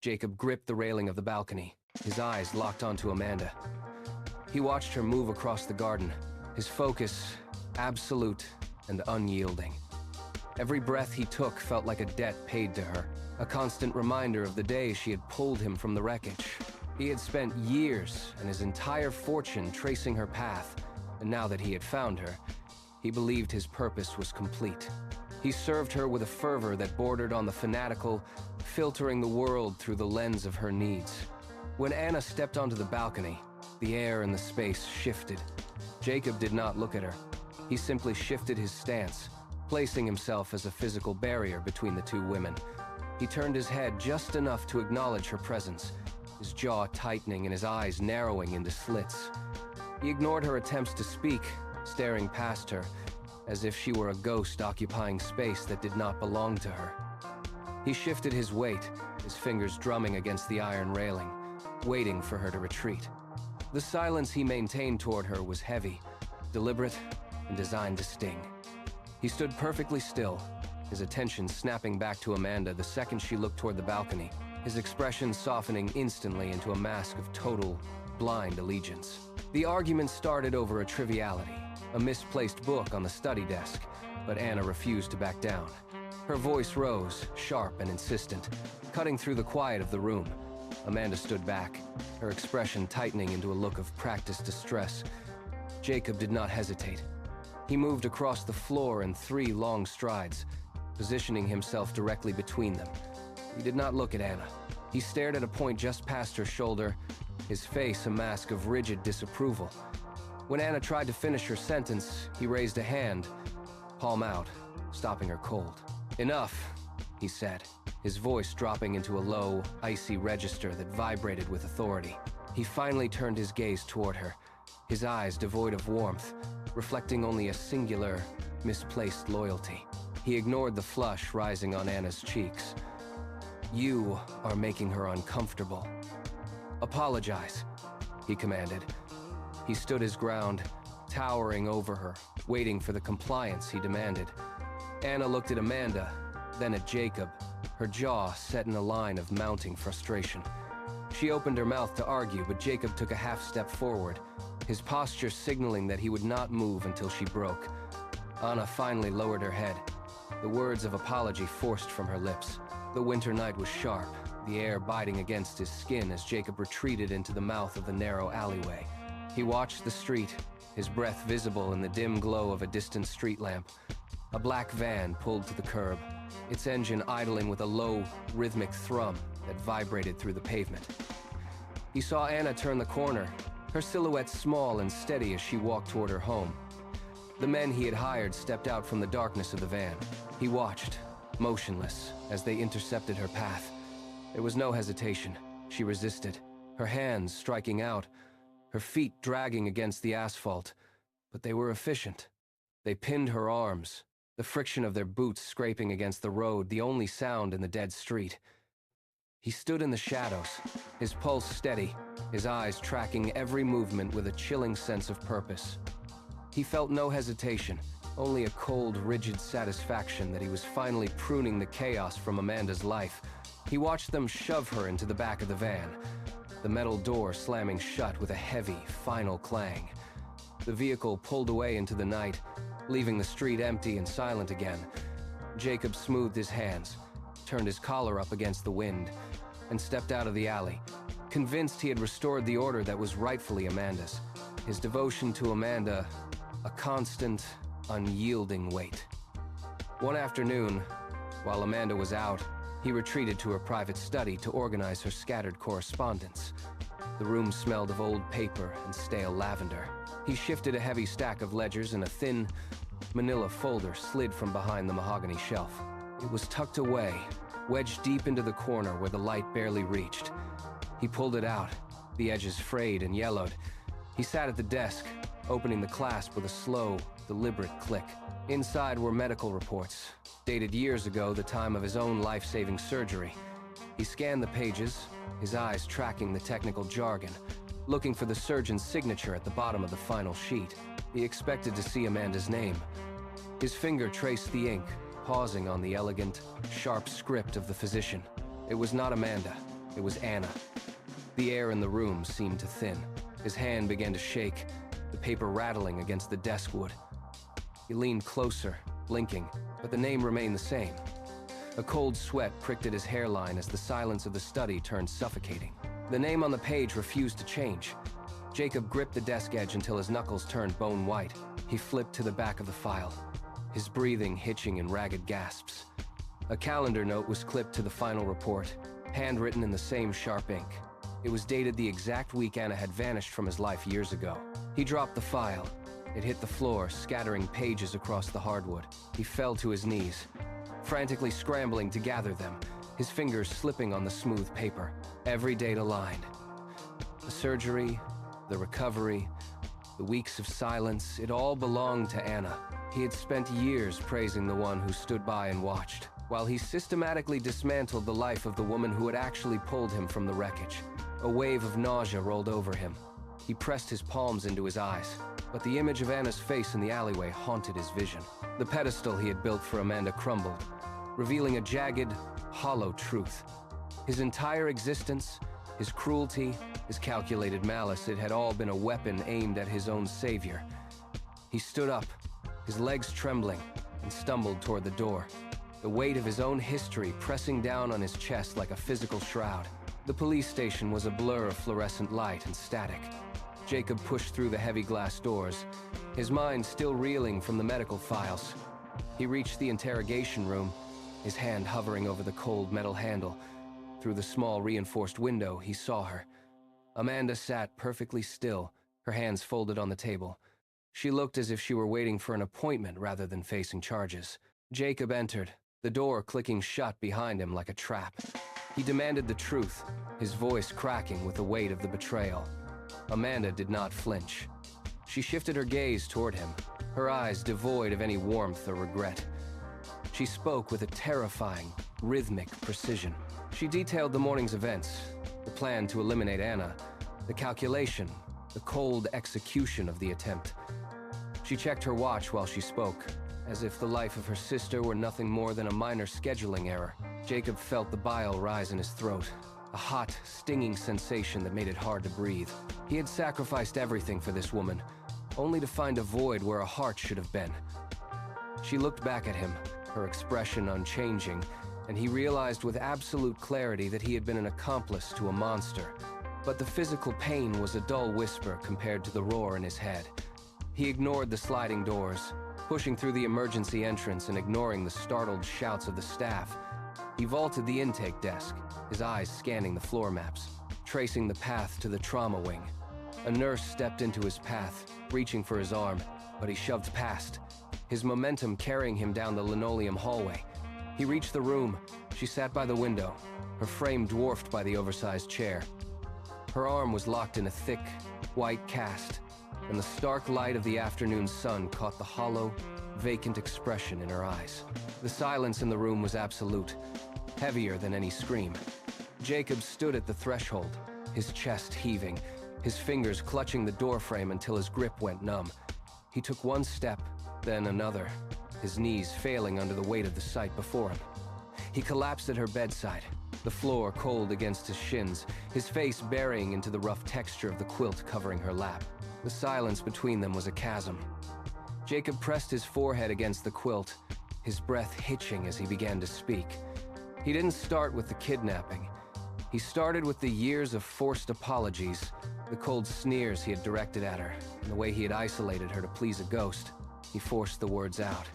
Jacob gripped the railing of the balcony, his eyes locked onto Amanda. He watched her move across the garden, his focus absolute and unyielding. Every breath he took felt like a debt paid to her, a constant reminder of the day she had pulled him from the wreckage. He had spent years and his entire fortune tracing her path, and now that he had found her, he believed his purpose was complete. He served her with a fervor that bordered on the fanatical, filtering the world through the lens of her needs. When Anna stepped onto the balcony, the air and the space shifted. Jacob did not look at her. He simply shifted his stance, placing himself as a physical barrier between the two women. He turned his head just enough to acknowledge her presence, his jaw tightening and his eyes narrowing into slits. He ignored her attempts to speak, staring past her, as if she were a ghost occupying space that did not belong to her. He shifted his weight, his fingers drumming against the iron railing, waiting for her to retreat. The silence he maintained toward her was heavy, deliberate, and designed to sting. He stood perfectly still, his attention snapping back to Amanda the second she looked toward the balcony, his expression softening instantly into a mask of total, blind allegiance. The argument started over a triviality, a misplaced book on the study desk, but Anna refused to back down. Her voice rose, sharp and insistent, cutting through the quiet of the room. Amanda stood back, her expression tightening into a look of practiced distress. Jacob did not hesitate. He moved across the floor in 3 long strides, positioning himself directly between them. He did not look at Anna. He stared at a point just past her shoulder, his face a mask of rigid disapproval. When Anna tried to finish her sentence, he raised a hand, palm out, stopping her cold. "Enough," he said, his voice dropping into a low, icy register that vibrated with authority. He finally turned his gaze toward her, his eyes devoid of warmth, reflecting only a singular, misplaced loyalty. He ignored the flush rising on Anna's cheeks. "You are making her uncomfortable. Apologize," he commanded. He stood his ground, towering over her, waiting for the compliance he demanded. Anna looked at Amanda, then at Jacob, her jaw set in a line of mounting frustration. She opened her mouth to argue, but Jacob took a half step forward, his posture signaling that he would not move until she broke. Anna finally lowered her head, the words of apology forced from her lips. The winter night was sharp, the air biting against his skin as Jacob retreated into the mouth of the narrow alleyway. He watched the street, his breath visible in the dim glow of a distant street lamp. A black van pulled to the curb, its engine idling with a low, rhythmic thrum that vibrated through the pavement. He saw Anna turn the corner, her silhouette small and steady as she walked toward her home. The men he had hired stepped out from the darkness of the van. He watched, motionless, as they intercepted her path. There was no hesitation. She resisted, her hands striking out, her feet dragging against the asphalt. But they were efficient. They pinned her arms, the friction of their boots scraping against the road, the only sound in the dead street. He stood in the shadows, his pulse steady, his eyes tracking every movement with a chilling sense of purpose. He felt no hesitation, only a cold, rigid satisfaction that he was finally pruning the chaos from Amanda's life. He watched them shove her into the back of the van, the metal door slamming shut with a heavy, final clang. The vehicle pulled away into the night, leaving the street empty and silent again. Jacob smoothed his hands, turned his collar up against the wind, and stepped out of the alley, convinced he had restored the order that was rightfully Amanda's. His devotion to Amanda, a constant, unyielding weight. One afternoon, while Amanda was out, he retreated to her private study to organize her scattered correspondence. The room smelled of old paper and stale lavender. He shifted a heavy stack of ledgers and a thin, manila folder slid from behind the mahogany shelf. It was tucked away, wedged deep into the corner where the light barely reached. He pulled it out, the edges frayed and yellowed. He sat at the desk, opening the clasp with a slow, deliberate click. Inside were medical reports, dated years ago, the time of his own life-saving surgery. He scanned the pages, his eyes tracking the technical jargon, looking for the surgeon's signature at the bottom of the final sheet. He expected to see Amanda's name. His finger traced the ink, pausing on the elegant, sharp script of the physician. It was not Amanda. It was Anna. The air in the room seemed to thin. His hand began to shake, the paper rattling against the desk wood. He leaned closer, blinking, but the name remained the same. A cold sweat pricked at his hairline as the silence of the study turned suffocating. The name on the page refused to change. Jacob gripped the desk edge until his knuckles turned bone white. He flipped to the back of the file, his breathing hitching in ragged gasps. A calendar note was clipped to the final report, handwritten in the same sharp ink. It was dated the exact week Anna had vanished from his life years ago. He dropped the file. It hit the floor, scattering pages across the hardwood. He fell to his knees, frantically scrambling to gather them, his fingers slipping on the smooth paper. Every date aligned. The surgery, the recovery, the weeks of silence, it all belonged to Anna. He had spent years praising the one who stood by and watched, while he systematically dismantled the life of the woman who had actually pulled him from the wreckage. A wave of nausea rolled over him. He pressed his palms into his eyes, but the image of Anna's face in the alleyway haunted his vision. The pedestal he had built for Amanda crumbled, revealing a jagged, hollow truth. His entire existence, his cruelty, his calculated malice, it had all been a weapon aimed at his own savior. He stood up, his legs trembling, and stumbled toward the door, the weight of his own history pressing down on his chest like a physical shroud. The police station was a blur of fluorescent light and static. Jacob pushed through the heavy glass doors, his mind still reeling from the medical files. He reached the interrogation room, his hand hovering over the cold metal handle. Through the small reinforced window, he saw her. Amanda sat perfectly still, her hands folded on the table. She looked as if she were waiting for an appointment rather than facing charges. Jacob entered, the door clicking shut behind him like a trap. He demanded the truth, his voice cracking with the weight of the betrayal. Amanda did not flinch. She shifted her gaze toward him, her eyes devoid of any warmth or regret. She spoke with a terrifying, rhythmic precision. She detailed the morning's events, the plan to eliminate Anna, the calculation, the cold execution of the attempt. She checked her watch while she spoke, as if the life of her sister were nothing more than a minor scheduling error. Jacob felt the bile rise in his throat, a hot, stinging sensation that made it hard to breathe. He had sacrificed everything for this woman, only to find a void where a heart should have been. She looked back at him, her expression unchanging, and he realized with absolute clarity that he had been an accomplice to a monster. But the physical pain was a dull whisper compared to the roar in his head. He ignored the sliding doors, pushing through the emergency entrance and ignoring the startled shouts of the staff. He vaulted the intake desk, his eyes scanning the floor maps, tracing the path to the trauma wing. A nurse stepped into his path, reaching for his arm, but he shoved past, his momentum carrying him down the linoleum hallway. He reached the room. She sat by the window, her frame dwarfed by the oversized chair. Her arm was locked in a thick, white cast, and the stark light of the afternoon sun caught the hollow, vacant expression in her eyes. The silence in the room was absolute, heavier than any scream. Jacob stood at the threshold, his chest heaving, his fingers clutching the doorframe until his grip went numb. He took one step, then another, his knees failing under the weight of the sight before him. He collapsed at her bedside, the floor cold against his shins, his face burying into the rough texture of the quilt covering her lap. The silence between them was a chasm. Jacob pressed his forehead against the quilt, his breath hitching as he began to speak. He didn't start with the kidnapping. He started with the years of forced apologies, the cold sneers he had directed at her, and the way he had isolated her to please a ghost. He forced the words out,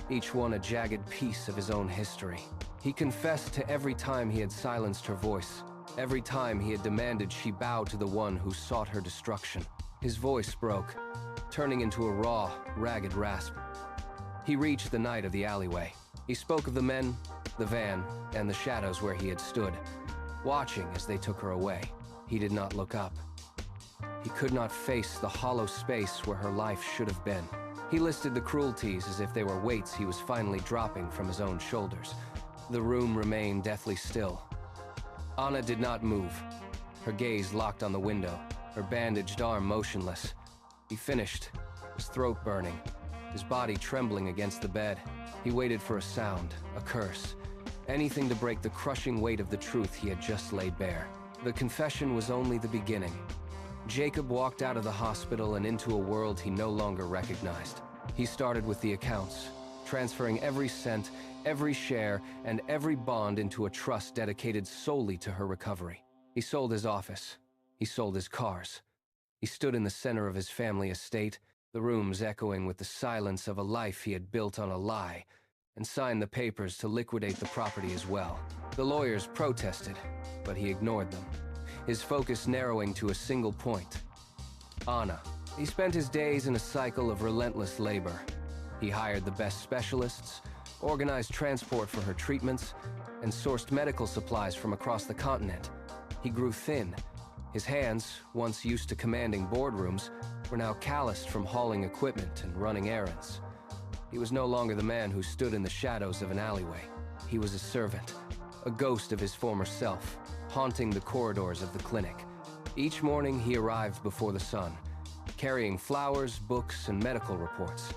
each one a jagged piece of his own history. He confessed to every time he had silenced her voice, every time he had demanded she bow to the one who sought her destruction. His voice broke, turning into a raw, ragged rasp. He reached the night of the alleyway. He spoke of the men, the van, and the shadows where he had stood, watching as they took her away. He did not look up. He could not face the hollow space where her life should have been. He listed the cruelties as if they were weights he was finally dropping from his own shoulders. The room remained deathly still. Anna did not move, her gaze locked on the window, her bandaged arm motionless. He finished, his throat burning, his body trembling against the bed. He waited for a sound, a curse. anything to break the crushing weight of the truth he had just laid bare. The confession was only the beginning. Jacob walked out of the hospital and into a world he no longer recognized. He started with the accounts, transferring every cent, every share, and every bond into a trust dedicated solely to her recovery. He sold his office. He sold his cars. He stood in the center of his family estate, the rooms echoing with the silence of a life he had built on a lie, and signed the papers to liquidate the property as well. The lawyers protested, but he ignored them, his focus narrowing to a single point: Anna. He spent his days in a cycle of relentless labor. He hired the best specialists, organized transport for her treatments, and sourced medical supplies from across the continent. He grew thin. His hands, once used to commanding boardrooms, were now calloused from hauling equipment and running errands. He was no longer the man who stood in the shadows of an alleyway. He was a servant, a ghost of his former self, haunting the corridors of the clinic. Each morning he arrived before the sun, carrying flowers, books, and medical reports.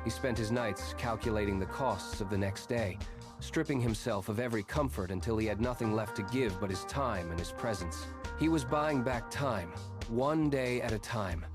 He spent his nights calculating the costs of the next day, stripping himself of every comfort until he had nothing left to give but his time and his presence. He was buying back time, one day at a time,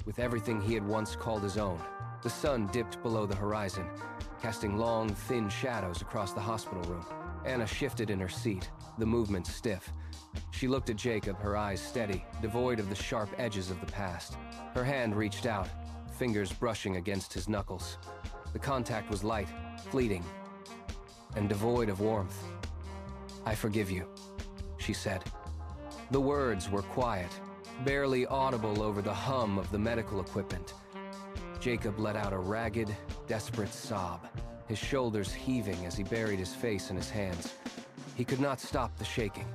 with everything he had once called his own. The sun dipped below the horizon, casting long, thin shadows across the hospital room. Anna shifted in her seat, the movement stiff. She looked at Jacob, her eyes steady, devoid of the sharp edges of the past. Her hand reached out, fingers brushing against his knuckles. The contact was light, fleeting, and devoid of warmth. "I forgive you," she said. The words were quiet, barely audible over the hum of the medical equipment. Jacob let out a ragged, desperate sob, his shoulders heaving as he buried his face in his hands. He could not stop the shaking.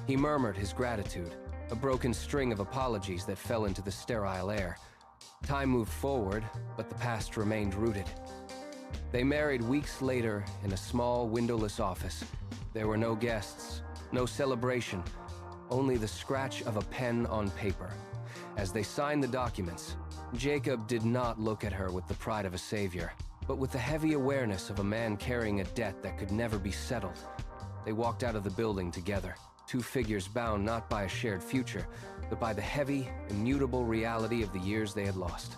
He murmured his gratitude, a broken string of apologies that fell into the sterile air. Time moved forward, but the past remained rooted. They married weeks later in a small, windowless office. There were no guests, no celebration, only the scratch of a pen on paper. As they signed the documents, Jacob did not look at her with the pride of a savior, but with the heavy awareness of a man carrying a debt that could never be settled. They walked out of the building together, two figures bound not by a shared future, but by the heavy, immutable reality of the years they had lost.